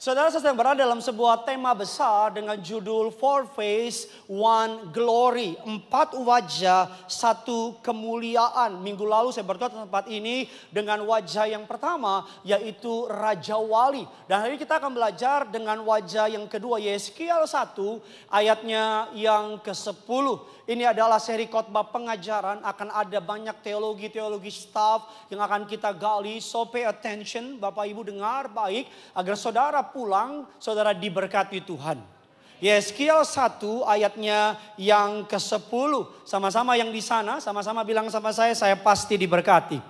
Saudara sedang berada dalam sebuah tema besar dengan judul Four Face, One Glory. 4 wajah, satu kemuliaan. Minggu lalu saya berdoa tempat ini dengan wajah yang pertama yaitu Raja Wali. Dan hari ini kita akan belajar dengan wajah yang kedua, Yeskiel 1 ayatnya yang ke-10. Ini adalah seri khotbah pengajaran, akan ada banyak teologi staff yang akan kita gali. So pay attention, Bapak Ibu dengar baik agar saudara pulang, saudara diberkati Tuhan. Yeskiel 1 ayatnya yang ke-10. Sama-sama yang di sana, sama-sama bilang sama saya pasti diberkati.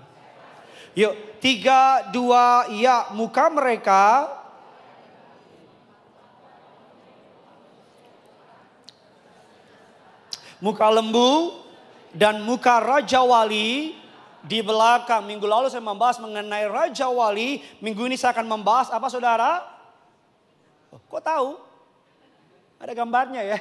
Yuk, 3, 2, ya. Muka mereka muka lembu dan muka Raja Wali di belakang. Minggu lalu saya membahas mengenai Raja Wali. Minggu ini saya akan membahas apa saudara? Kok tahu? Ada gambarnya ya.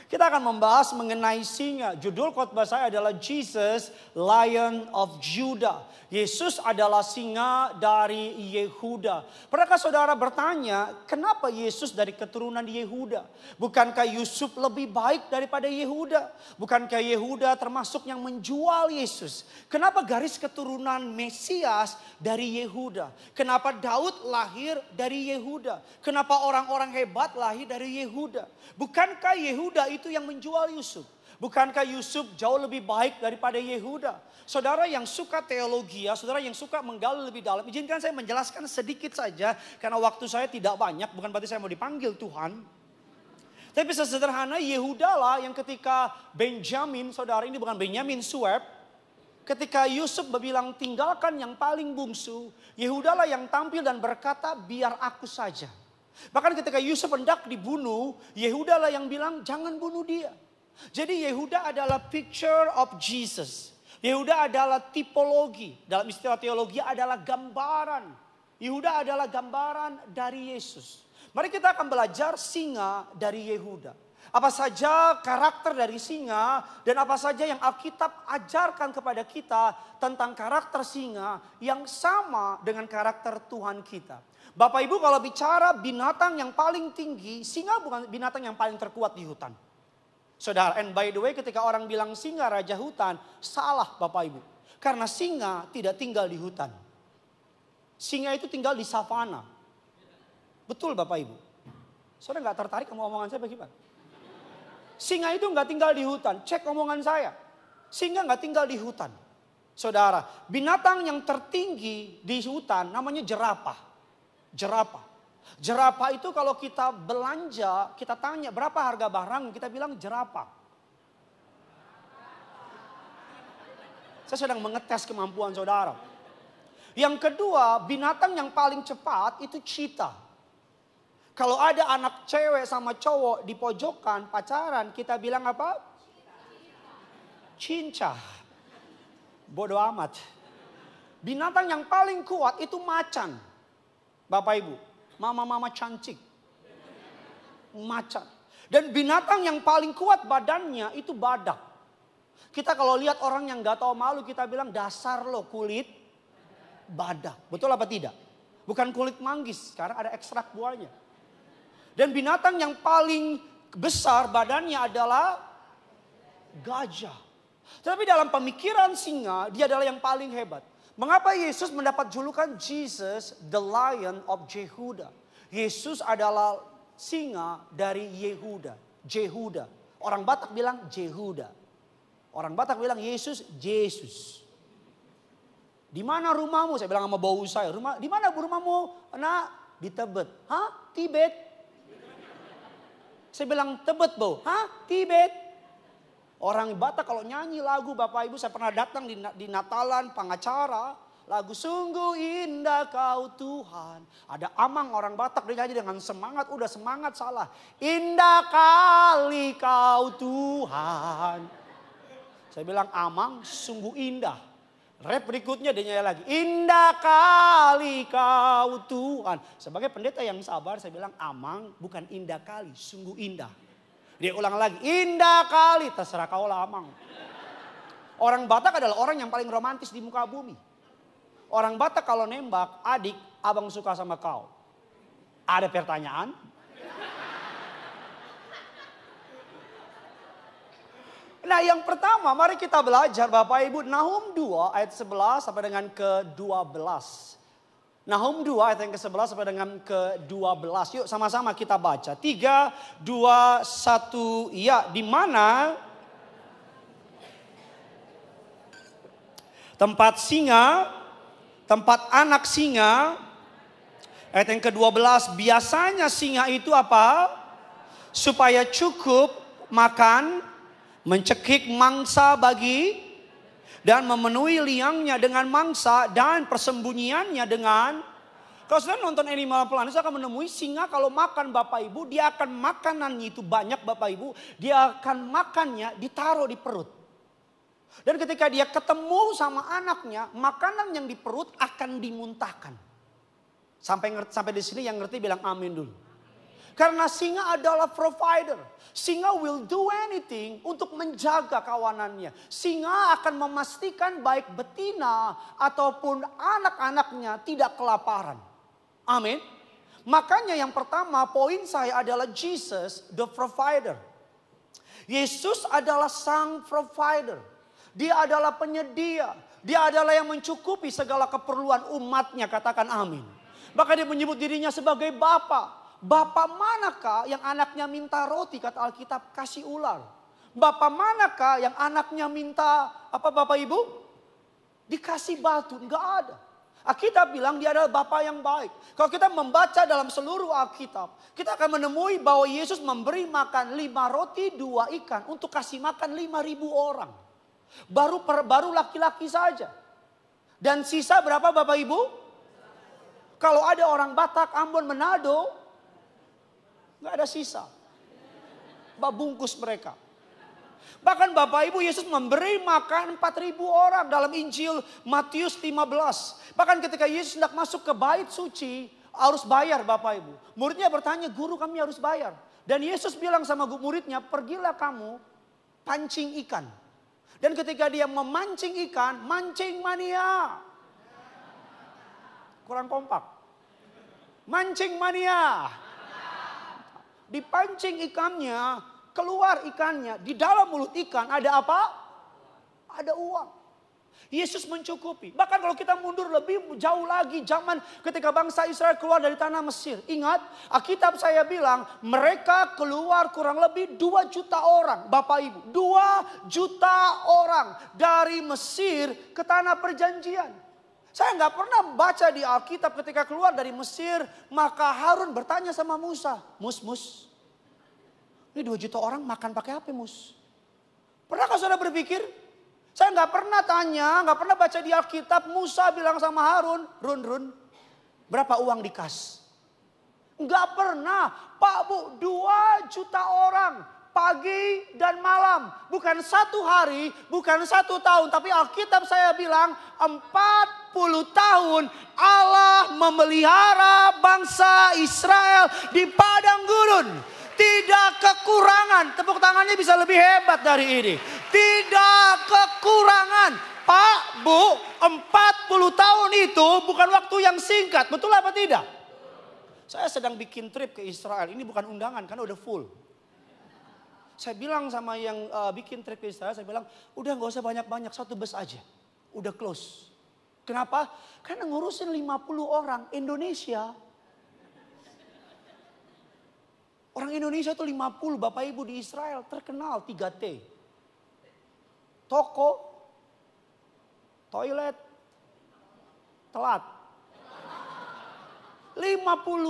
Kita akan membahas mengenai singa. Judul khotbah saya adalah Jesus, Lion of Judah. Yesus adalah singa dari Yehuda. Pernahkah saudara bertanya, kenapa Yesus dari keturunan Yehuda? Bukankah Yusuf lebih baik daripada Yehuda? Bukankah Yehuda termasuk yang menjual Yesus? Kenapa garis keturunan Mesias dari Yehuda? Kenapa Daud lahir dari Yehuda? Kenapa orang-orang hebat lahir dari Yehuda? Bukankah Yehuda itu yang menjual Yusuf? Bukankah Yusuf jauh lebih baik daripada Yehuda? Saudara yang suka teologi, saudara yang suka menggali lebih dalam, izinkan saya menjelaskan sedikit saja karena waktu saya tidak banyak, bukan berarti saya mau dipanggil Tuhan. Tapi sesederhana Yehuda lah yang ketika Benjamin, saudara ini bukan Benyamin Sueb, ketika Yusuf berbilang tinggalkan yang paling bungsu, Yehuda lah yang tampil dan berkata biar aku saja. Bahkan ketika Yusuf hendak dibunuh, Yehuda lah yang bilang jangan bunuh dia. Jadi Yehuda adalah picture of Jesus. Yehuda adalah tipologi. Dalam istilah teologi adalah gambaran. Yehuda adalah gambaran dari Yesus. Mari kita akan belajar singa dari Yehuda. Apa saja karakter dari singa dan apa saja yang Alkitab ajarkan kepada kita tentang karakter singa yang sama dengan karakter Tuhan kita. Bapak Ibu kalau bicara binatang yang paling tinggi, singa bukan binatang yang paling terkuat di hutan. Saudara, and by the way ketika orang bilang singa raja hutan, salah Bapak Ibu. Karena singa tidak tinggal di hutan. Singa itu tinggal di savana. Betul Bapak Ibu. Saudara gak tertarik sama omongan saya bagaimana? Singa itu gak tinggal di hutan, cek omongan saya. Singa gak tinggal di hutan. Saudara, binatang yang tertinggi di hutan namanya jerapah. Jerapah itu kalau kita belanja, kita tanya berapa harga barang, kita bilang jerapah. Saya sedang mengetes kemampuan saudara. Yang kedua, binatang yang paling cepat itu cheetah. Kalau ada anak cewek sama cowok di pojokan pacaran, kita bilang apa? Cinca. Bodoh amat. Binatang yang paling kuat itu macan. Bapak Ibu. Mama-mama cantik. Macan. Dan binatang yang paling kuat badannya itu badak. Kita kalau lihat orang yang gak tahu malu kita bilang dasar lo kulit badak. Betul apa tidak? Bukan kulit manggis karena ada ekstrak buahnya. Dan binatang yang paling besar badannya adalah gajah. Tetapi dalam pemikiran singa dia adalah yang paling hebat. Mengapa Yesus mendapat julukan Jesus, the Lion of Jehuda? Yesus adalah singa dari Yehuda, Jehuda. Orang Batak bilang Jehuda. Orang Batak bilang Yesus, Jesus. Di mana rumahmu? Saya bilang sama bau saya. Di mana rumahmu? Nak, di Tebet. Hah? Tibet? Saya bilang Tebet bau. Hah? Tibet? Orang Batak kalau nyanyi lagu Bapak Ibu saya pernah datang di Natalan pengacara. Lagu sungguh indah kau Tuhan. Ada amang orang Batak dia nyanyi dengan semangat. Udah semangat salah. Indah kali kau Tuhan. Saya bilang amang sungguh indah. Rap berikutnya dia nyanyi lagi. Indah kali kau Tuhan. Sebagai pendeta yang sabar saya bilang amang bukan indah kali. Sungguh indah. Dia ulang lagi, indah kali, terserah kau lah amang. Orang Batak adalah orang yang paling romantis di muka bumi. Orang Batak kalau nembak, adik, abang suka sama kau. Ada pertanyaan? Nah yang pertama mari kita belajar Bapak Ibu Nahum 2 ayat 11 sampai dengan ke-12. Nahum 2 ayat yang ke-11 sampai dengan ke-12. Yuk sama-sama kita baca. 3, 2, 1 ya. Di mana tempat singa, tempat anak singa. Ayat yang ke-12 biasanya singa itu apa? Supaya cukup makan, mencekik mangsa dan memenuhi liangnya dengan mangsa dan persembunyiannya dengan. Kalau sudah nonton Animal Planet saya akan menemui singa kalau makan Bapak Ibu dia akan makanannya itu banyak Bapak Ibu. Dia akan makannya ditaruh di perut. Dan ketika dia ketemu sama anaknya makanan yang di perut akan dimuntahkan. Sampai di sini yang ngerti bilang amin dulu. Karena singa adalah provider. Singa will do anything untuk menjaga kawanannya. Singa akan memastikan baik betina ataupun anak-anaknya tidak kelaparan. Amin. Makanya yang pertama poin saya adalah Jesus the provider. Yesus adalah sang provider. Dia adalah penyedia. Dia adalah yang mencukupi segala keperluan umatnya. Katakan amin. Bahkan dia menyebut dirinya sebagai Bapa. Bapak manakah yang anaknya minta roti kata Alkitab kasih ular. Bapak manakah yang anaknya minta apa Bapak Ibu? Dikasih batu, enggak ada. Alkitab bilang dia adalah Bapa yang baik. Kalau kita membaca dalam seluruh Alkitab, kita akan menemui bahwa Yesus memberi makan 5 roti 2 ikan untuk kasih makan 5.000 orang. Baru laki-laki saja. Dan sisa berapa Bapak Ibu? Kalau ada orang Batak, Ambon, Manado, nggak ada sisa. Bungkus mereka. Bahkan Bapak Ibu Yesus memberi makan 4.000 orang dalam Injil Matius 15. Bahkan ketika Yesus hendak masuk ke bait suci harus bayar Bapak Ibu. Muridnya bertanya, guru kami harus bayar. Dan Yesus bilang sama muridnya, pergilah kamu pancing ikan. Dan ketika dia memancing ikan, mancing mania. Kurang kompak. Mancing mania. Dipancing ikannya, keluar ikannya. Di dalam mulut ikan ada apa? Ada uang. Yesus mencukupi. Bahkan kalau kita mundur lebih jauh lagi zaman ketika bangsa Israel keluar dari tanah Mesir. Ingat, Alkitab saya bilang mereka keluar kurang lebih 2 juta orang. Bapak Ibu, 2 juta orang dari Mesir ke tanah perjanjian. Saya nggak pernah baca di Alkitab ketika keluar dari Mesir. Maka Harun bertanya sama Musa. Mus. Ini 2 juta orang makan pakai apa Mus? Pernahkah saudara berpikir? Saya nggak pernah tanya, nggak pernah baca di Alkitab. Musa bilang sama Harun. Run. Berapa uang di kas? Nggak pernah. Pak Bu 2 juta orang. Pagi dan malam. Bukan 1 hari, bukan 1 tahun. Tapi Alkitab saya bilang 40 tahun Allah memelihara bangsa Israel di padang gurun. Tidak kekurangan. Tepuk tangannya bisa lebih hebat dari ini. Tidak kekurangan. Pak, Bu, 40 tahun itu bukan waktu yang singkat. Betul apa tidak? Saya sedang bikin trip ke Israel. Ini bukan undangan karena udah full. Saya bilang sama yang bikin trip ke Israel, saya bilang udah gak usah banyak-banyak, 1 bus aja. Udah close. Kenapa? Karena ngurusin 50 orang Indonesia. Orang Indonesia itu 50 Bapak Ibu di Israel terkenal 3T. Toko, toilet, telat. 50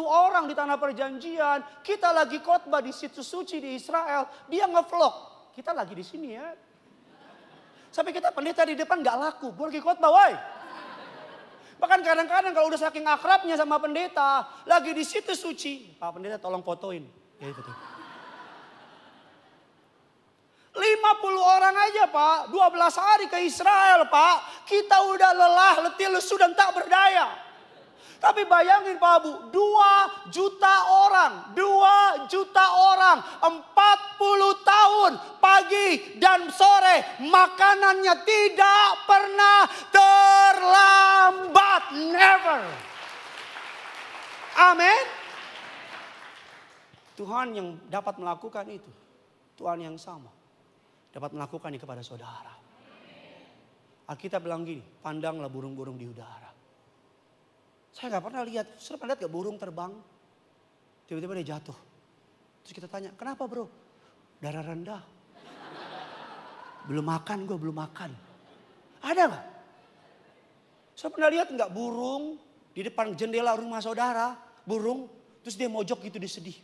orang di tanah perjanjian. Kita lagi khotbah di situs suci di Israel. Dia ngevlog. Kita lagi di sini ya. Sampai kita pendeta di depan gak laku. Gue lagi khotbah woy. Bahkan kadang-kadang kalau udah saking akrabnya sama pendeta. Lagi di situs suci. Pak pendeta tolong fotoin. Ya, betul. 50 orang aja Pak. 12 hari ke Israel Pak. Kita udah lelah, letih, lesu dan tak berdaya. Tapi bayangin Pak Bu, 2 juta orang, 2 juta orang, 40 tahun pagi dan sore makanannya tidak pernah terlambat, never. Amin. Tuhan yang dapat melakukan itu. Tuhan yang sama. Dapat melakukan ini kepada saudara. Alkitab bilang gini, pandanglah burung-burung di udara. Saya gak pernah lihat, sudah pernah lihat gak burung terbang? Tiba-tiba dia jatuh. Terus kita tanya, kenapa bro? Darah rendah. Belum makan, gue belum makan. Ada gak? Saya pernah lihat gak burung di depan jendela rumah saudara, burung, terus dia mojok gitu, dia sedih.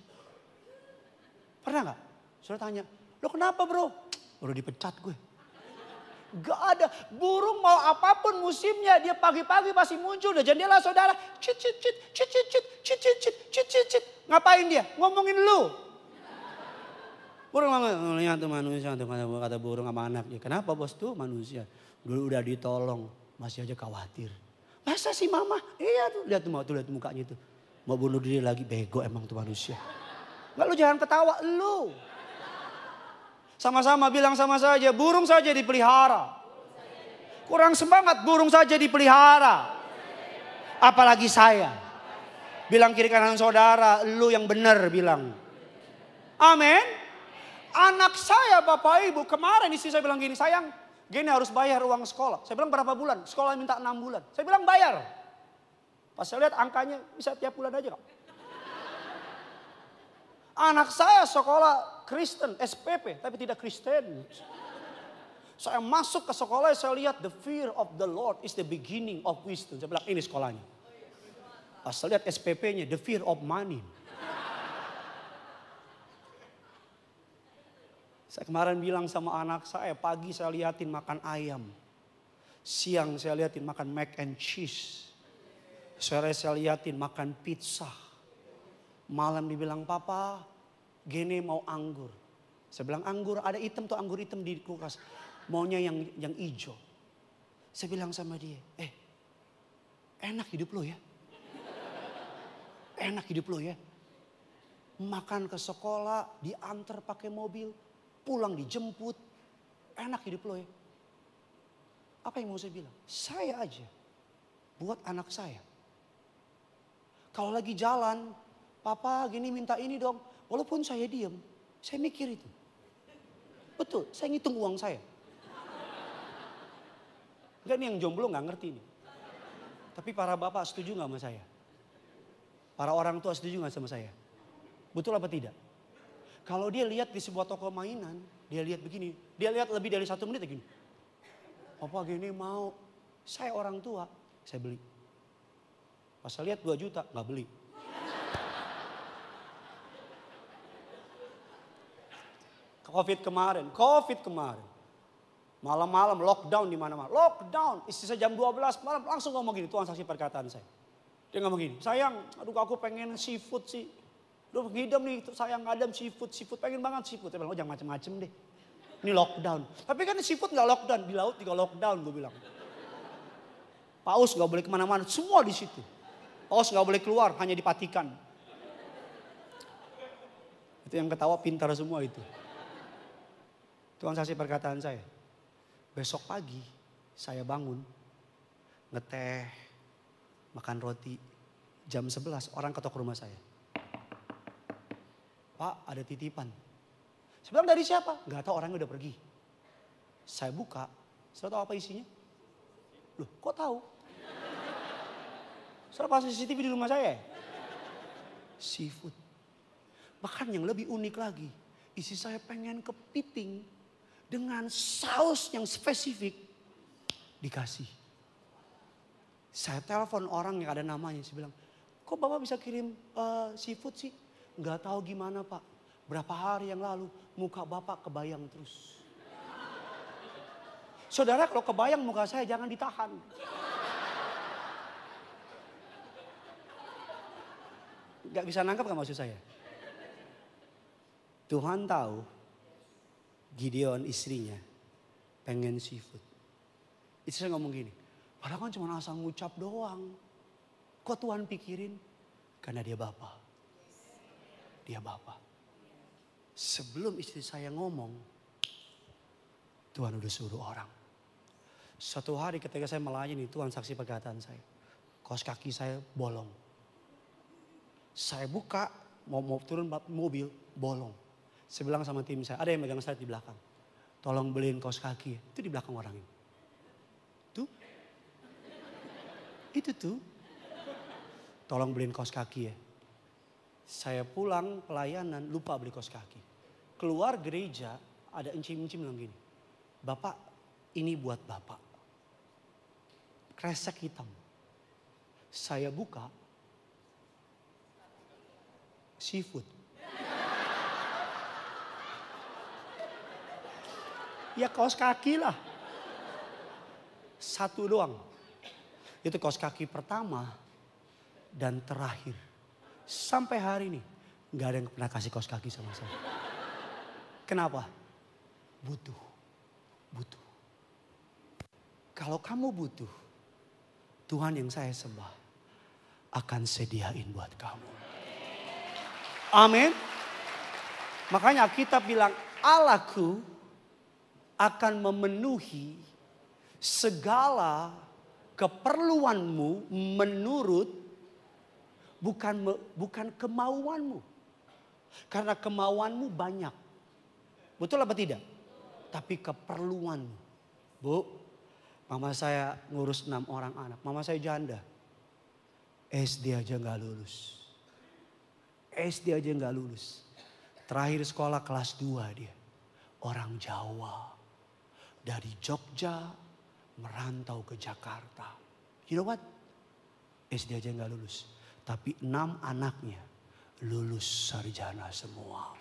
Pernah gak? Saudara tanya, lo kenapa bro? Baru dipecat gue. Gak ada. Burung mau apapun musimnya, dia pagi-pagi pasti muncul dari jendela saudara. Cit, cit, cit, cit, cit, cit, cit, cit, cit, cit, cit, cit. Ngapain dia? Ngomongin lu. Burung lihat tuh manusia, tuh kata burung sama anaknya. Kenapa bos tuh manusia? Dulu udah ditolong, masih aja khawatir. Masa sih mama? Iya tuh, lihat lihat mukanya tuh. Mau bunuh diri lagi, bego emang tuh manusia. Enggak, lu jangan ketawa, lu. Sama-sama bilang sama saja, burung saja dipelihara. Kurang semangat, burung saja dipelihara. Apalagi saya. Bilang kiri kanan saudara, lu yang benar bilang. Amin. Anak saya Bapak Ibu, kemarin istri saya bilang gini, sayang, gini harus bayar uang sekolah. Saya bilang berapa bulan? Sekolah minta 6 bulan. Saya bilang bayar. Pas saya lihat angkanya, bisa tiap bulan aja kok. Anak saya sekolah Kristen, SPP, tapi tidak Kristen. Saya masuk ke sekolah, saya lihat the fear of the Lord is the beginning of wisdom. Saya bilang ini sekolahnya. Pas saya lihat SPP-nya, the fear of money. Saya kemarin bilang sama anak saya, pagi saya liatin makan ayam. Siang saya liatin makan mac and cheese. Sore saya liatin makan pizza. Malam dibilang, papa gini mau anggur. Saya bilang anggur, ada hitam tuh, anggur hitam di kulkas. Maunya yang hijau. Saya bilang sama dia, enak hidup lo ya. Enak hidup lo ya. Makan ke sekolah, diantar pakai mobil, pulang dijemput. Enak hidup lo ya. Apa yang mau saya bilang? Saya aja buat anak saya. Kalau lagi jalan, papa gini minta ini dong. Walaupun saya diam, saya mikir itu. Betul, saya ngitung uang saya. Enggak, nih yang jomblo gak ngerti nih. Tapi para bapak setuju gak sama saya? Para orang tua setuju gak sama saya? Betul apa tidak? Kalau dia lihat di sebuah toko mainan, dia lihat begini. Dia lihat lebih dari 1 menit gini. Papa gini mau, saya orang tua, saya beli. Pas saya lihat 2 juta, gak beli. Covid kemarin. Malam-malam lockdown di mana-mana. Lockdown, istri saya jam 12 malam langsung ngomong gini, Tuhan saksi perkataan saya. Dia ngomong gini, sayang, aduh aku pengen seafood sih. Aduh ngidam nih, sayang ngadam seafood, pengen banget seafood. Saya bilang, oh jangan macem-macem deh. Ini lockdown. Tapi kan seafood gak lockdown, di laut juga lockdown gue bilang. Paus gak boleh kemana-mana, semua di situ. Paus gak boleh keluar, hanya dipatikan. Itu yang ketawa pintar semua itu. Tuhan saksi perkataan saya. Besok pagi saya bangun, ngeteh, makan roti. Jam 11 orang ketok rumah saya. Pak, ada titipan. Saya bilang dari siapa? Gak tahu, orangnya udah pergi. Saya buka, saya tahu apa isinya? Loh, kok tahu? Saya pasang CCTV di rumah saya. Seafood. Bahkan yang lebih unik lagi, istri saya pengen kepiting dengan saus yang spesifik dikasih. Saya telepon orang yang ada namanya, saya bilang, kok bapak bisa kirim seafood sih? Nggak tahu gimana pak. Berapa hari yang lalu muka bapak kebayang terus. Saudara kalau kebayang muka saya jangan ditahan. Nggak bisa nangkap nggak maksud saya? Tuhan tahu Gideon istrinya pengen seafood. Istri saya ngomong gini, padahal kan cuma asal ngucap doang. Kok Tuhan pikirin? Karena dia Bapa. Dia Bapa. Sebelum istri saya ngomong, Tuhan udah suruh orang. Suatu hari ketika saya melayani, Tuhan saksi perkataan saya. Kaos kaki saya bolong. Saya buka, Mau turun mobil, bolong. Saya bilang sama tim saya, ada yang megang saya di belakang. Tolong beliin kaos kaki. Itu di belakang orang ini. Tuh. Itu tuh. Tolong beliin kaos kaki ya. Saya pulang pelayanan lupa beli kaos kaki. Keluar gereja ada encim-encim bilang gini. Bapak, ini buat Bapak. Kresek hitam. Saya buka. Seafood. Ya kaos kaki lah. Satu doang. Itu kaos kaki pertama dan terakhir. Sampai hari ini gak ada yang pernah kasih kaos kaki sama saya. Kenapa? Butuh. Kalau kamu butuh, Tuhan yang saya sembah akan sediain buat kamu. Amin. Makanya kita bilang Allahku akan memenuhi segala keperluanmu menurut bukan kemauanmu. Karena kemauanmu banyak. Betul apa tidak? Tapi keperluanmu. Bu, mama saya ngurus 6 orang anak. Mama saya janda. SD aja gak lulus. SD aja gak lulus. Terakhir sekolah kelas 2 dia. Orang Jawa. Dari Jogja merantau ke Jakarta. You know what? SD aja gak lulus. Tapi 6 anaknya lulus sarjana semua.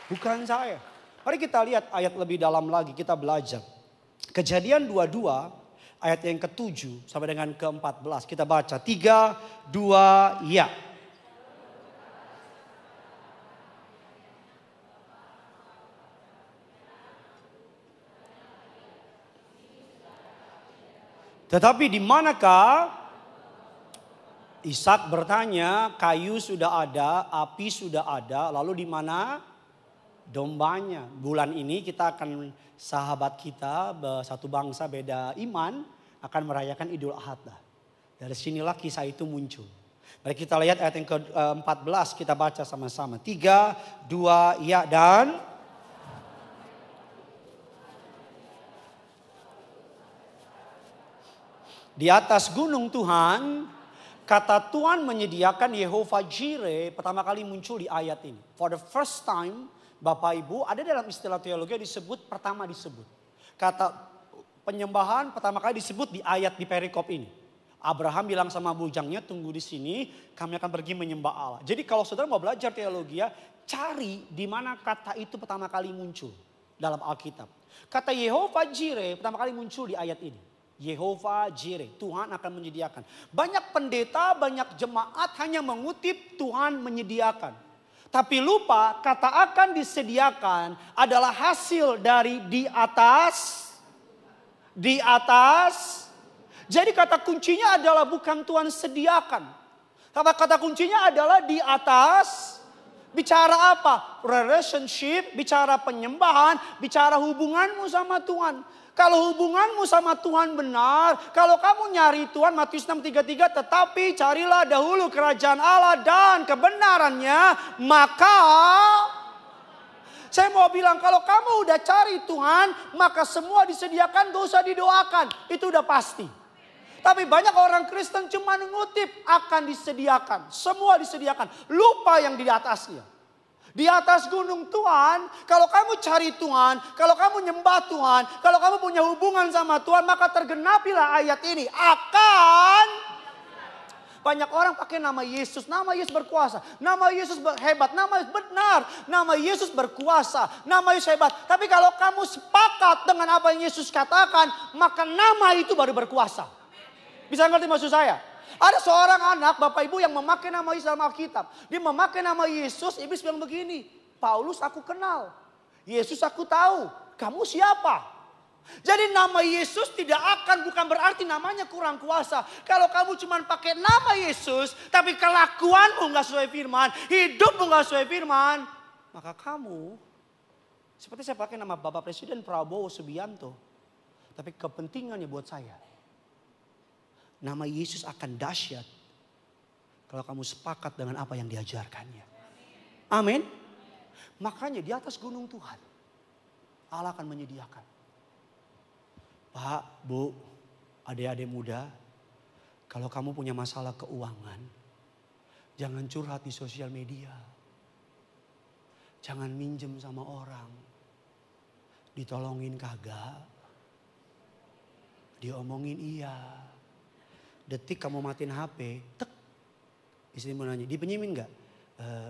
Bukan saya. Mari kita lihat ayat lebih dalam lagi. Kita belajar. Kejadian 22 ayat yang ke-7 sampai dengan ke-14. Kita baca 3, 2, ya. Tetapi di manakah Ishak bertanya, kayu sudah ada, api sudah ada, lalu di mana dombanya? Bulan ini kita akan sahabat kita satu bangsa beda iman akan merayakan Idul Adha. Dari sinilah kisah itu muncul. Mari kita lihat ayat yang ke-14 kita baca sama-sama. 3, 2, ya dan di atas gunung Tuhan, kata Tuhan menyediakan Yehovah Jireh pertama kali muncul di ayat ini. For the first time, Bapak Ibu, ada dalam istilah teologi disebut, pertama disebut. Kata penyembahan pertama kali disebut di ayat di perikop ini. Abraham bilang sama bujangnya, tunggu di sini, kami akan pergi menyembah Allah. Jadi kalau saudara mau belajar teologi, cari di mana kata itu pertama kali muncul dalam Alkitab. Kata Yehovah Jireh pertama kali muncul di ayat ini. Yehovah Jireh, Tuhan akan menyediakan. Banyak pendeta, banyak jemaat hanya mengutip Tuhan menyediakan. Tapi lupa kata akan disediakan adalah hasil dari di atas. Di atas. Jadi kata kuncinya adalah bukan Tuhan sediakan. Kata kuncinya adalah di atas. Bicara apa? Relationship, bicara penyembahan, bicara hubunganmu sama Tuhan. Kalau hubunganmu sama Tuhan benar, kalau kamu nyari Tuhan, Matius 6:33, tetapi carilah dahulu kerajaan Allah dan kebenarannya, maka saya mau bilang kalau kamu udah cari Tuhan, maka semua disediakan, gak usah didoakan. Itu udah pasti. Tapi banyak orang Kristen cuma ngutip akan disediakan. Semua disediakan. Lupa yang di atasnya. Di atas gunung Tuhan, kalau kamu cari Tuhan, kalau kamu nyembah Tuhan, kalau kamu punya hubungan sama Tuhan, maka tergenapilah ayat ini. Akan banyak orang pakai nama Yesus. Nama Yesus berkuasa. Nama Yesus hebat. Nama Yesus benar. Nama Yesus berkuasa. Nama Yesus hebat. Tapi kalau kamu sepakat dengan apa yang Yesus katakan, maka nama itu baru berkuasa. Bisa ngerti maksud saya? Ada seorang anak Bapak Ibu yang memakai nama Yesus dalam Alkitab. Dia memakai nama Yesus, iblis bilang begini. Paulus aku kenal. Yesus aku tahu. Kamu siapa? Jadi nama Yesus bukan berarti namanya kurang kuasa. Kalau kamu cuma pakai nama Yesus, tapi kelakuanmu gak sesuai firman, hidupmu gak sesuai firman, maka kamu, seperti saya pakai nama Bapak Presiden Prabowo Subianto, tapi kepentingannya buat saya. Nama Yesus akan dahsyat kalau kamu sepakat dengan apa yang diajarkannya. Amin. Makanya di atas gunung Tuhan, Allah akan menyediakan. Pak, Bu, adik-adik muda, kalau kamu punya masalah keuangan, jangan curhat di sosial media. Jangan minjem sama orang. Ditolongin kagak. Diomongin iya. Detik kamu matiin HP, tek. Istri mau nanya, dipinjemin gak?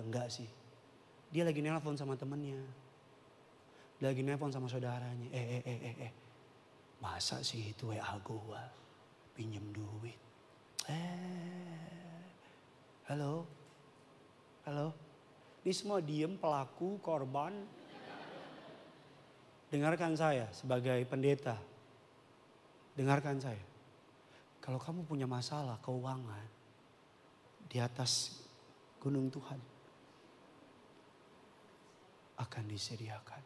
Enggak sih. Dia lagi nelpon sama temennya. Dia lagi nelpon sama saudaranya. Masa sih itu WA gua pinjem duit. Halo. Ini semua diem, pelaku, korban. Dengarkan saya sebagai pendeta. Dengarkan saya. Kalau kamu punya masalah keuangan di atas gunung Tuhan akan disediakan.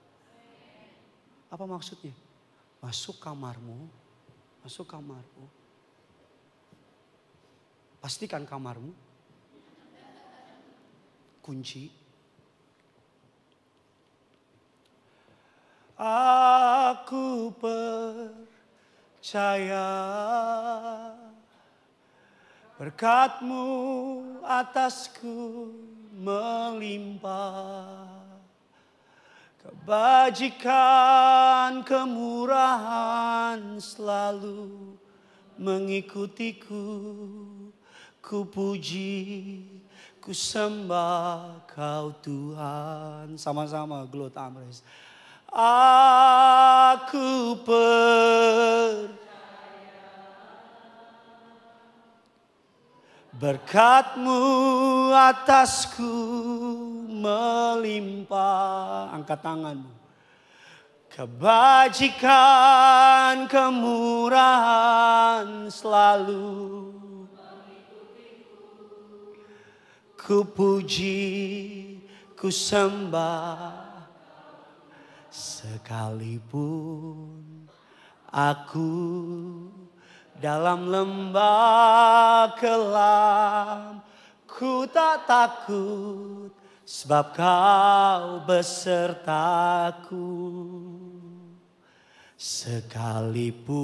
Apa maksudnya? Masuk kamarmu. Pastikan kamarmu kunci. Aku percaya berkat-Mu atasku melimpah. Kebajikan, kemurahan selalu mengikutiku. Ku puji, ku sembah Kau Tuhan. Sama-sama Gloat Amres. Aku percaya berkat-Mu atasku melimpah. Angkat tanganmu. Kebajikan, kemurahan selalu ku puji, ku sembah. Sekalipun aku dalam lembah kelam, ku tak takut sebab Kau besertaku. Sekalipun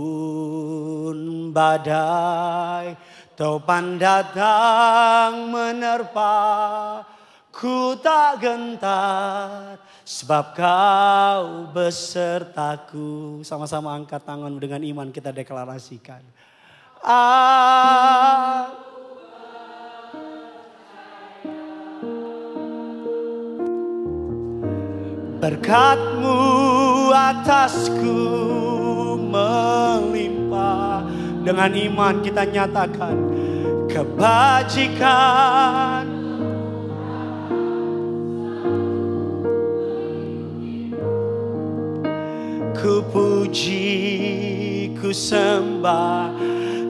badai topan datang menerpa, ku tak gentar sebab Kau besertaku. Sama-sama angkat tangan dengan iman kita deklarasikan. Berkat-Mu atasku melimpah. Dengan iman kita nyatakan kebajikan, ku puji, ku sembah.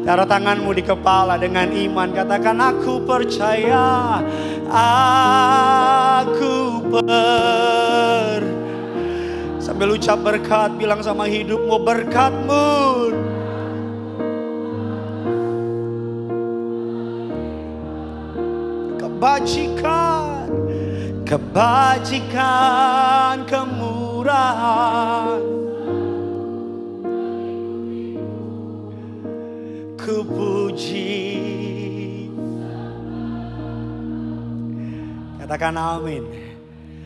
Taruh tanganmu di kepala dengan iman. Katakan aku percaya. Sambil ucap berkat, bilang sama hidupmu, berkat-Mu kebajikan, kemurahan ku puji. Katakan amin.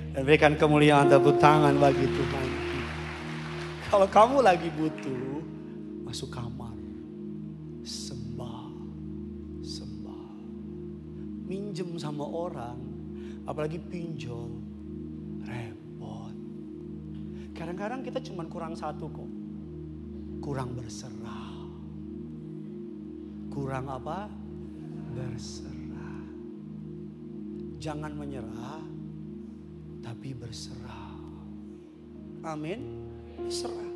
Dan berikan kemuliaan tepuk tangan bagi Tuhan. Kalau kamu lagi butuh, masuk kamar. Sembah. Minjem sama orang, apalagi pinjol, repot. Kadang-kadang kita cuma kurang satu kok. Kurang berserah. Kurang apa? Berserah. Jangan menyerah, tapi berserah. Amin. Berserah.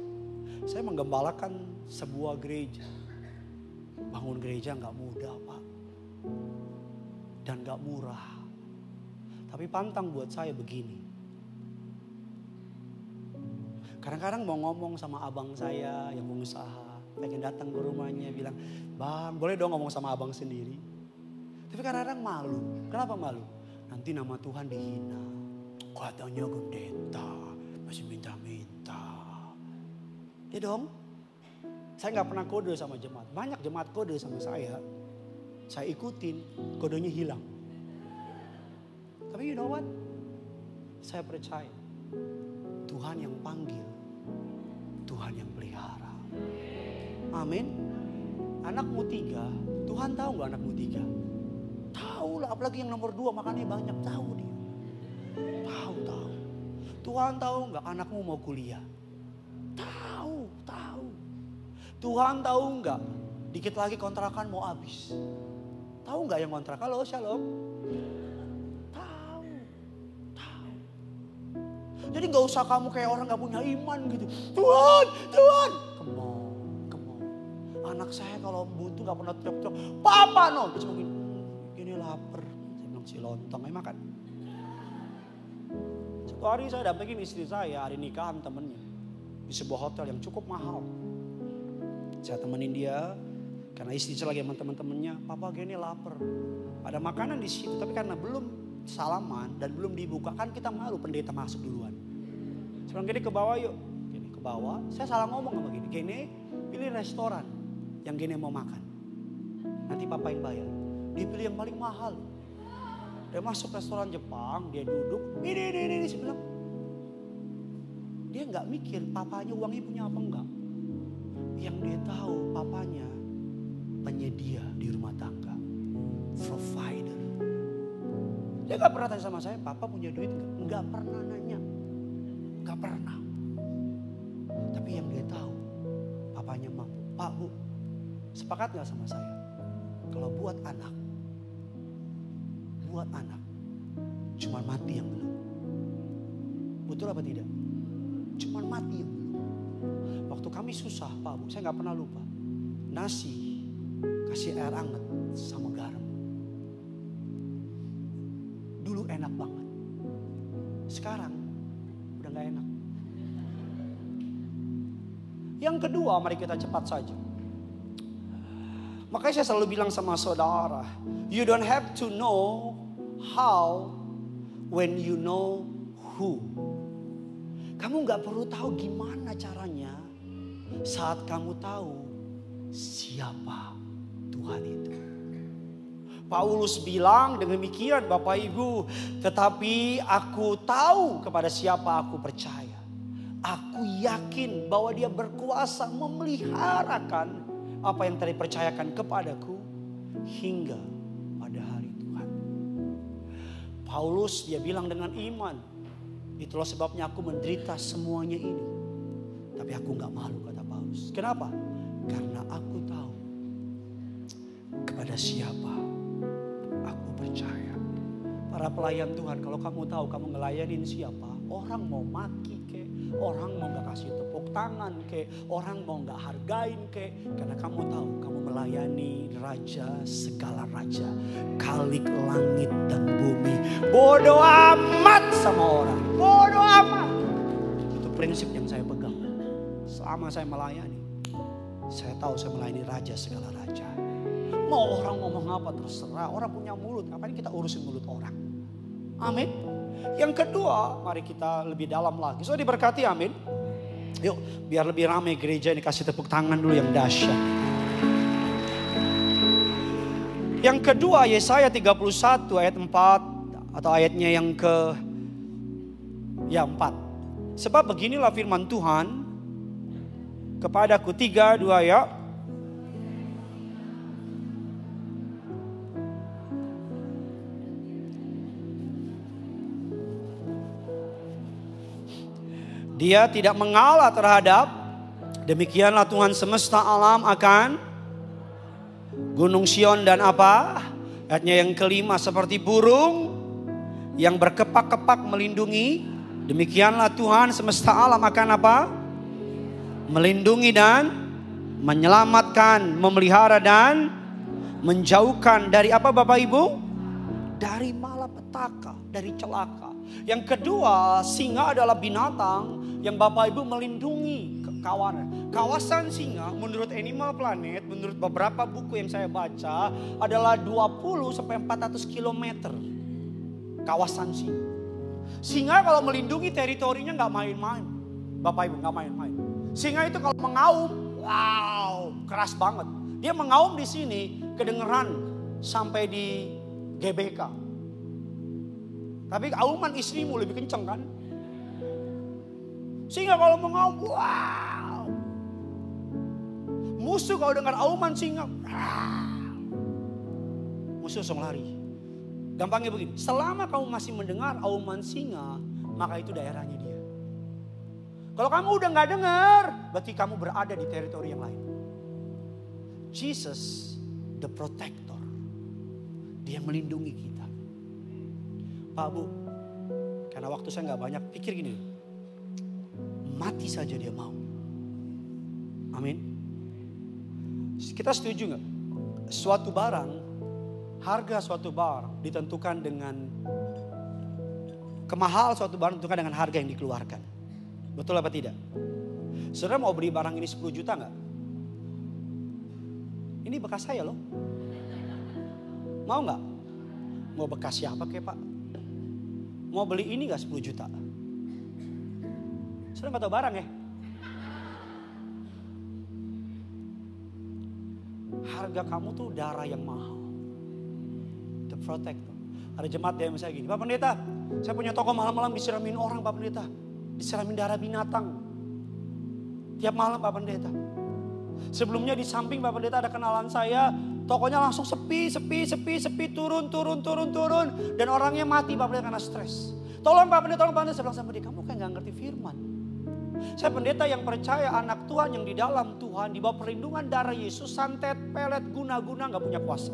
Saya menggembalakan sebuah gereja. Bangun gereja gak mudah, Pak. Dan gak murah. Tapi pantang buat saya begini. Kadang-kadang mau ngomong sama abang saya yang pengusaha. Pengen datang ke rumahnya bilang, Bang boleh dong ngomong sama abang sendiri. Tapi kadang-kadang malu. Kenapa malu? Nanti nama Tuhan dihina. Katanya pendeta masih minta-minta. Ya dong. Saya gak pernah kode sama jemaat. Banyak jemaat kode sama saya. Saya ikutin, kodenya hilang. Tapi you know what? Saya percaya Tuhan yang panggil, Tuhan yang pelihara. Amin. Anakmu 3, Tuhan tahu gak anakmu 3? Tahu lah, apalagi yang nomor 2 makannya banyak, tahu dia. Tahu. Tuhan tahu gak anakmu mau kuliah? Tahu. Tuhan tahu gak dikit lagi kontrakan mau habis? Tahu gak yang kontrak? Halo, shalom. Tahu. Jadi gak usah kamu kayak orang gak punya iman gitu. Tuhan. Come on. Anak saya kalau butuh gak pernah teriak-teriak. Papa no. Cuma gini lapar. Saya bilang si lontong ayo makan. Satu hari saya dapetin istri saya hari nikahan temennya. Di sebuah hotel yang cukup mahal. Saya temenin dia. Karena istri saya lagi sama teman-temannya. Papa gini lapar. Ada makanan di situ. Tapi karena belum salaman dan belum dibuka. Kan kita malu pendeta masuk duluan. Saya bilang gini ke bawah yuk. Gini ke bawah. Saya salah ngomong sama gini. Gini pilih restoran yang gini mau makan. Nanti papa yang bayar. Dia pilih yang paling mahal. Dia masuk restoran Jepang. Dia duduk. Ini. Saya bilang. Dia gak mikir papanya uangnya punya apa enggak. Yang dia tahu papanya penyedia di rumah tangga. Provider. Dia gak pernah tanya sama saya, papa punya duit gak? Gak pernah nanya. Gak pernah. Tapi yang dia tahu, papanya mampu. Pak, Bu, sepakat gak sama saya? Kalau buat anak, cuman mati yang belum. Betul apa tidak? Cuman mati yang belum. Waktu kami susah, Pak, Bu, saya gak pernah lupa. Nasi kasih air hangat sama garam. Dulu enak banget. Sekarang udah gak enak. Yang kedua, mari kita cepat saja. Makanya saya selalu bilang sama saudara, you don't have to know how when you know who. Kamu gak perlu tahu gimana caranya saat kamu tahu siapa Tuhan itu. Paulus bilang demikian Bapak Ibu. Tetapi aku tahu kepada siapa aku percaya. Aku yakin bahwa dia berkuasa memeliharakan apa yang telah dipercayakan kepadaku hingga pada hari Tuhan. Paulus dia bilang dengan iman. Itulah sebabnya aku menderita semuanya ini. Tapi aku gak malu kata Paulus. Kenapa? Karena aku tahu kepada siapa aku percaya. Para pelayan Tuhan, kalau kamu tahu kamu ngelayanin siapa, orang mau maki kek, orang mau gak kasih tepuk tangan kek, orang mau gak hargain kek, karena kamu tahu kamu melayani Raja segala raja, Khalik langit dan bumi. Bodoh amat sama orang, bodoh amat. Itu prinsip yang saya pegang. Selama saya melayani, saya tahu saya melayani Raja segala raja. Mau orang ngomong apa terserah. Orang punya mulut. Ngapain kita urusin mulut orang? Amin. Yang kedua, mari kita lebih dalam lagi. So diberkati, amin. Yuk, biar lebih ramai gereja ini. Kasih tepuk tangan dulu yang dahsyat. Yang kedua, Yesaya 31 ayat 4. Atau ayatnya yang ke 4. Sebab beginilah firman Tuhan kepadaku. 3, 2 ya. Dia tidak mengalah terhadap, demikianlah Tuhan semesta alam akan Gunung Sion dan apa? Ayatnya yang kelima, seperti burung yang berkepak-kepak melindungi, demikianlah Tuhan semesta alam akan apa? Melindungi dan menyelamatkan, memelihara dan menjauhkan dari apa Bapak Ibu? Dari malapetaka, dari celaka. Yang kedua, singa adalah binatang yang Bapak Ibu melindungi Kawasan singa menurut Animal Planet, menurut beberapa buku yang saya baca adalah 20 sampai 400 kilometer. Kawasan singa. Singa kalau melindungi teritorinya nggak main-main. Bapak Ibu, nggak main-main. Singa itu kalau mengaum, wow, keras banget. Dia mengaum di sini kedengeran sampai di GBK. Tapi auman istrimu lebih kenceng kan? Singa kalau mengaum, wow. Musuh kalau dengar auman singa, wow. Musuh langsung lari. Gampangnya begini, selama kamu masih mendengar auman singa, maka itu daerahnya dia. Kalau kamu udah gak dengar, berarti kamu berada di teritori yang lain. Jesus, the protector. Dia melindungi kita. Pak Bu, karena waktu saya gak banyak, pikir gini. Mati saja dia mau. Amin. Kita setuju gak? Suatu barang, harga suatu barang ditentukan dengan kemahal suatu barang ditentukan dengan harga yang dikeluarkan. Betul apa tidak? Saudara mau beli barang ini 10 juta gak? Ini bekas saya loh. Mau gak? Mau bekas siapa kek Pak? Mau beli ini gak 10 juta? Saudara gak tahu barang ya? Harga kamu tuh darah yang mahal. The protector. Ada jemaat yang misalnya gini, Pak Pendeta, saya punya toko malam-malam disiramin orang Pak Pendeta. Disiramin darah binatang. Tiap malam Pak Pendeta. Sebelumnya di samping Pak Pendeta ada kenalan saya. Tokonya langsung sepi, turun. Dan orangnya mati Pak Pendeta karena stres. Tolong Pak Pendeta, saya bilang sama dia, kamu kayak gak ngerti firman. Saya pendeta yang percaya anak Tuhan yang di dalam Tuhan, di bawah perlindungan darah Yesus, santet, pelet, guna-guna gak punya kuasa.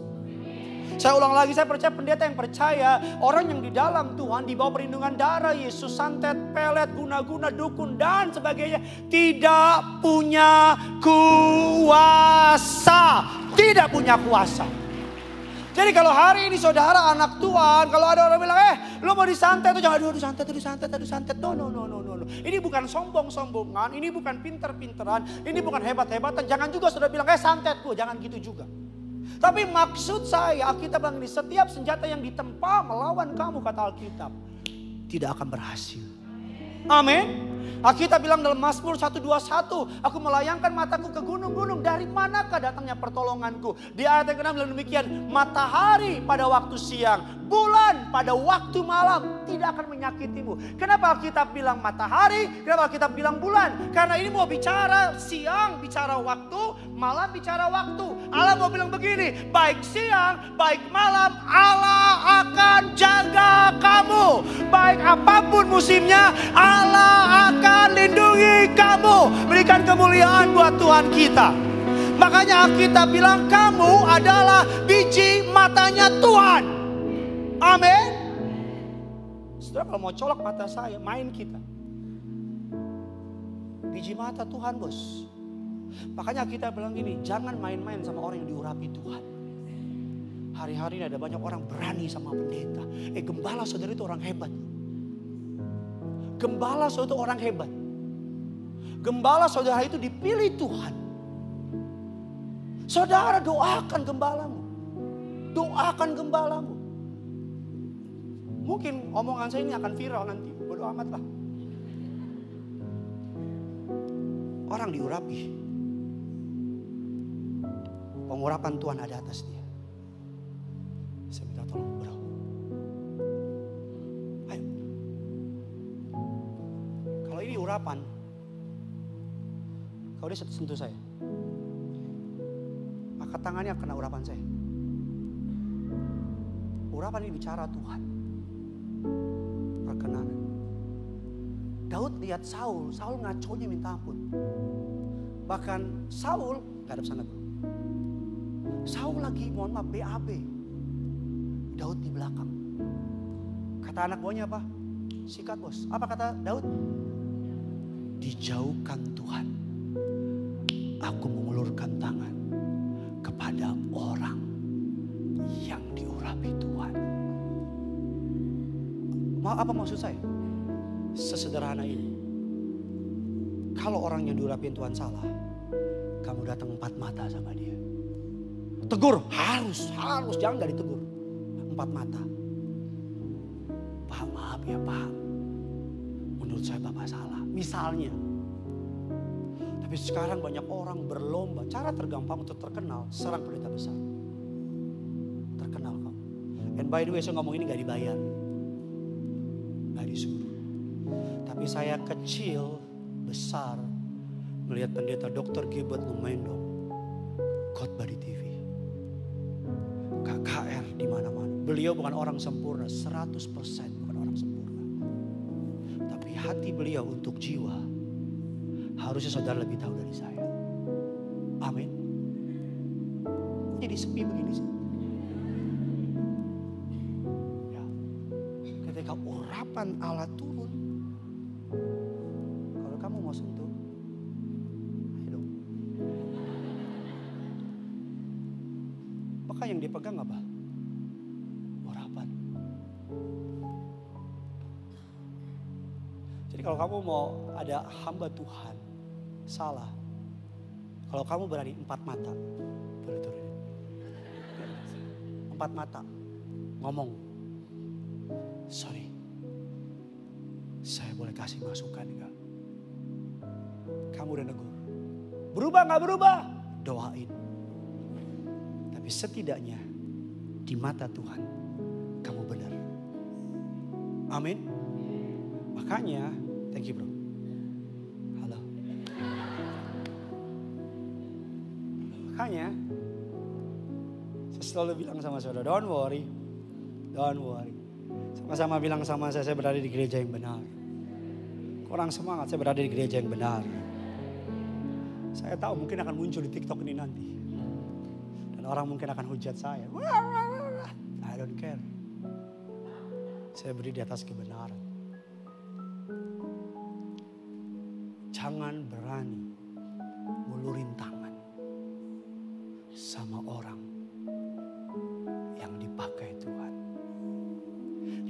Saya ulang lagi, saya percaya pendeta yang percaya orang yang di dalam Tuhan, di bawah perlindungan darah Yesus, santet, pelet, guna-guna, dukun dan sebagainya, tidak punya kuasa. Tidak punya kuasa. Jadi kalau hari ini saudara anak Tuhan, kalau ada orang bilang, lo mau disantet tuh jangan, disantet. No. Ini bukan sombong-sombongan, ini bukan pinter-pinteran, ini bukan hebat-hebatan. Jangan juga saudara bilang, santetku, jangan gitu juga. Tapi maksud saya, Alkitab bilang ini, setiap senjata yang ditempa melawan kamu, kata Alkitab, tidak akan berhasil. Amin. Alkitab bilang dalam Mazmur 121, aku melayangkan mataku ke gunung-gunung, dari manakah datangnya pertolonganku? Di ayat yang ke-6 bilang demikian, matahari pada waktu siang, bulan pada waktu malam tidak akan menyakitimu. Kenapa Alkitab bilang matahari? Kenapa Alkitab bilang bulan? Karena ini mau bicara siang, bicara waktu, malam bicara waktu. Allah mau bilang begini, baik siang, baik malam, Allah akan jaga kamu. Baik apapun musimnya, Allah akan lindungi kamu. Berikan kemuliaan buat Tuhan kita. Makanya Alkitab bilang kamu adalah biji matanya Tuhan. Amin. Saudara kalau mau colok mata saya, main kita. Biji mata Tuhan bos. Makanya kita bilang gini, jangan main-main sama orang yang diurapi Tuhan. Hari-hari ini ada banyak orang berani sama pendeta. Gembala saudara itu orang hebat. Gembala saudara itu orang hebat. Gembala saudara itu dipilih Tuhan. Saudara doakan gembalamu. Doakan gembalamu. Mungkin omongan saya ini akan viral nanti. Bodo amat lah. Orang diurapi. Pengurapan Tuhan ada atas dia. Saya minta tolong bro. Ayo. Kalau ini urapan. Kalau dia sentuh saya. Maka tangannya kena urapan saya. Urapan ini bicara Tuhan. Perkenanan. Daud lihat Saul ngaconya minta ampun. Bahkan Saul, gak ada sana bro. Saul lagi mohon maaf BAB. Daud di belakang. Kata anak buahnya apa? Sikat bos. Apa kata Daud? Dijauhkan Tuhan. Aku mengulurkan tangan kepada orang yang diurapi Tuhan. Apa maksud saya? Sesederhana ini. Kalau orang yang diurapi Tuhan salah, kamu datang 4 mata sama dia. Tegur, harus, jangan gak ditegur. 4 mata. Pak, maaf ya Pak. Menurut saya Bapak salah. Misalnya. Tapi sekarang banyak orang berlomba. Cara tergampang untuk terkenal, serang pendeta besar. Terkenal kamu. And by the way, saya ngomong ini gak dibayar. Gak disuruh. Tapi saya kecil, besar, melihat pendeta Dr. Gilbert Lumendo khotbah di TV. KKR di mana-mana. Beliau bukan orang sempurna, 100% bukan orang sempurna. Tapi hati beliau untuk jiwa harusnya saudara lebih tahu dari saya. Amin. Jadi sepi begini sih. Ya. Ketika urapan Allah turun, kalau kamu mau sentuh, ayo dong. Maka yang dipegang apa? Urapan. Jadi kalau kamu mau ada hamba Tuhan salah, kalau kamu berani 4 mata, boleh turunin. 4 mata ngomong, sorry, saya boleh kasih masukan enggak? Kamu udah negur, berubah gak berubah? Doain. Tapi setidaknya di mata Tuhan kamu benar. Amin. Makanya, thank you bro. Halo. Makanya, saya selalu bilang sama saudara, don't worry. Sama-sama bilang sama saya berada di gereja yang benar. Kurang semangat, saya berada di gereja yang benar. Saya tahu mungkin akan muncul di TikTok ini nanti. Dan orang mungkin akan hujat saya. I don't care. Saya berdiri di atas kebenaran. Jangan berani ngulurin tangan sama orang yang dipakai Tuhan.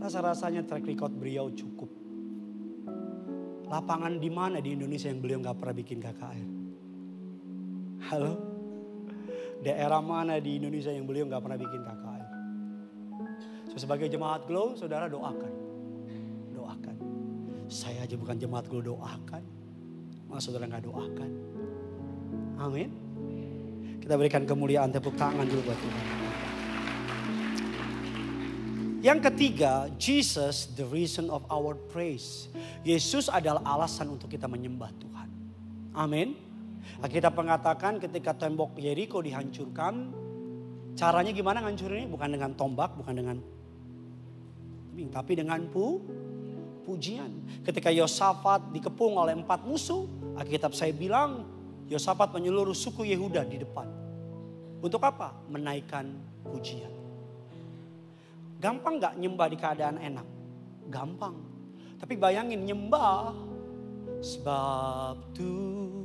Rasa-rasanya track record beliau cukup. Lapangan di mana di Indonesia yang beliau gak pernah bikin KKR? Halo? Daerah mana di Indonesia yang beliau gak pernah bikin KKR? So, sebagai jemaat Glow, saudara doakan. Doakan. Saya aja bukan jemaat Glow, doakan. Masa saudara gak doakan? Amin. Kita berikan kemuliaan, tepuk tangan dulu buat Tuhan. Yang ketiga, Jesus the reason of our praise. Yesus adalah alasan untuk kita menyembah Tuhan. Amin. Kita mengatakan ketika tembok Yeriko dihancurkan, caranya gimana ngancurinnya? Bukan dengan tombak, bukan dengan tapi dengan pujian. Ketika Yosafat dikepung oleh 4 musuh, Alkitab saya bilang Yosafat menyeluruh suku Yehuda di depan. Untuk apa? Menaikkan pujian. Gampang gak nyembah di keadaan enak? Gampang. Tapi bayangin nyembah sebab Tuhan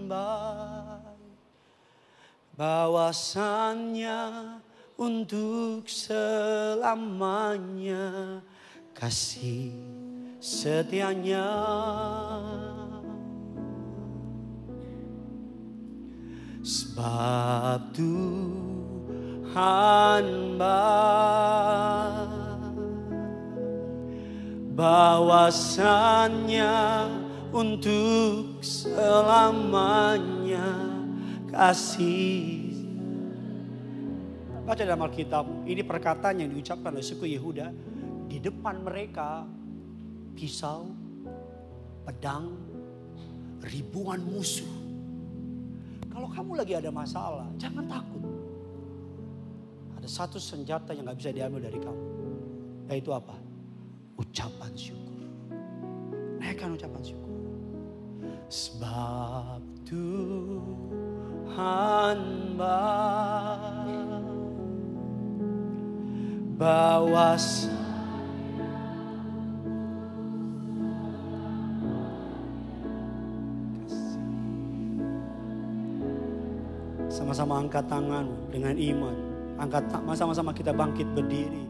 baik, bahwasannya untuk selamanya kasih setianya. Sebab Tuhan baik, bahwasannya untuk selamanya kasih. Baca dalam Alkitab, ini perkataan yang diucapkan oleh suku Yehuda. Di depan mereka pisau, pedang, ribuan musuh. Kalau kamu lagi ada masalah, jangan takut. Ada satu senjata yang gak bisa diambil dari kamu. Yaitu apa? Ucapan syukur. Naikkan ucapan syukur. Sebab Tuhan baik, bawas sama-sama angkat tangan dengan iman. Angkat sama-sama kita bangkit berdiri.